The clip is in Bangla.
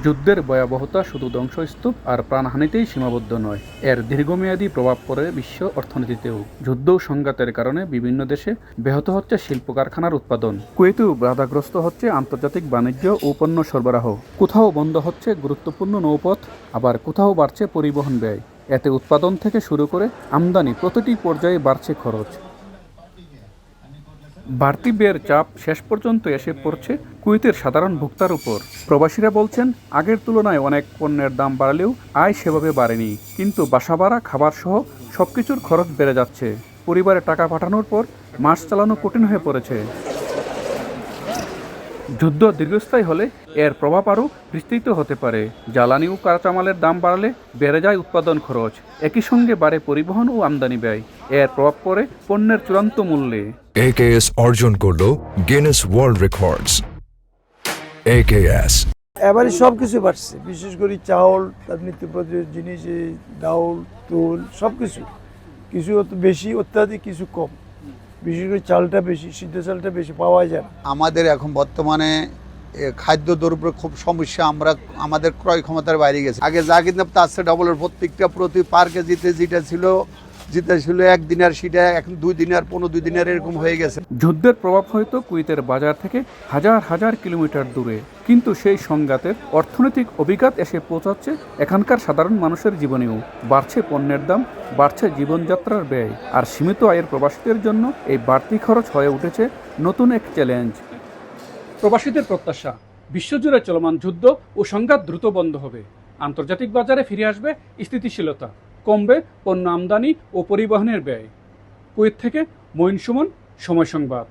যুদ্ধের ভয়াবহতা শুধু ধ্বংসস্তূপ আর প্রাণহানিতেই সীমাবদ্ধ নয়, এর দীর্ঘমেয়াদী প্রভাব পড়ে বিশ্ব অর্থনীতিতেও। যুদ্ধ ও সংঘাতের কারণে বিভিন্ন দেশে ব্যাহত হচ্ছে শিল্প কারখানার উৎপাদন, কুয়েতেও বাধাগ্রস্ত হচ্ছে আন্তর্জাতিক বাণিজ্য ও পণ্য সরবরাহ, কোথাও বন্ধ হচ্ছে গুরুত্বপূর্ণ নৌপথ, আবার কোথাও বাড়ছে পরিবহন ব্যয়। এতে উৎপাদন থেকে শুরু করে আমদানি প্রতিটি পর্যায়ে বাড়ছে খরচ। বাড়তি ব্যয়ের চাপ শেষ পর্যন্ত এসে পড়ছে কুয়েতের সাধারণ ভোক্তার উপর। প্রবাসীরা বলছেন, আগের তুলনায় অনেক পণ্যের দাম বাড়লেও আয় সেভাবে বাড়েনি, কিন্তু বাসা ভাড়া, খাবার সহ সবকিছুর খরচ বেড়ে যাচ্ছে। পরিবারে টাকা পাঠানোর পর মাস চালানো কঠিন হয়ে পড়েছে। যুদ্ধ দীর্ঘস্থায়ী হলে এর প্রভাব আরও বিস্তৃত হতে পারে। জ্বালানি ও কাঁচামালের দাম বাড়লে বেড়ে যায় উৎপাদন খরচ, একই সঙ্গে বাড়ে পরিবহন ও আমদানি ব্যয়। এর প্রভাব পড়ে পণ্যের চূড়ান্ত মূল্যে। AKS অর্জন করলো গিনেস ওয়ার্ল্ড রেকর্ডস। AKS এবারে সব কিছু বাড়ছে, বিশেষ করে চাউল, তার নিত্য প্রয়োজনীয় জিনিস, এই ডাউল, তুল, সব কিছু কিছু বেশি অত্যাধিক, কিছু কম। বিশেষ করে চালটা বেশি, সিদ্ধ চালটা বেশি পাওয়া যায় না। আমাদের এখন বর্তমানে খাদ্যদ্রব্যের খুব সমস্যা, আমাদের ক্রয় ক্ষমতার বাইরে গেছে। আগে যা কিনতাম তার চেয়ে ডবলের, প্রত্যেকটা প্রতি পার কেজিতে যেটা ছিল এক দিনের, সেটা এখন 2 দিনের, 15 দিনের এরকম হয়ে গেছে। যুদ্ধের প্রভাব হয়তো কুয়েতের বাজার থেকে হাজার হাজার কিলোমিটার দূরে, কিন্তু সেই সংঘাতের অর্থনৈতিক অভিঘাত এসে পৌঁছাচ্ছে এখানকার সাধারণ মানুষের জীবনেও। বাড়ছে পণ্যের দাম, বাড়ছে জীবনযাত্রার ব্যয়, আর সীমিত আয়ের প্রবাসীদের জন্য এই বাড়তি খরচ হয়ে উঠেছে নতুন এক চ্যালেঞ্জ। প্রবাসীদের প্রত্যাশা, বিশ্বজুড়ে চলমান যুদ্ধ ও সংঘাত দ্রুত বন্ধ হবে, আন্তর্জাতিক বাজারে ফিরে আসবে স্থিতিশীলতা, কমবে পণ্য আমদানি ও পরিবহনের ব্যয়। কুয়েত থেকে মঈন সুমন, সময় সংবাদ।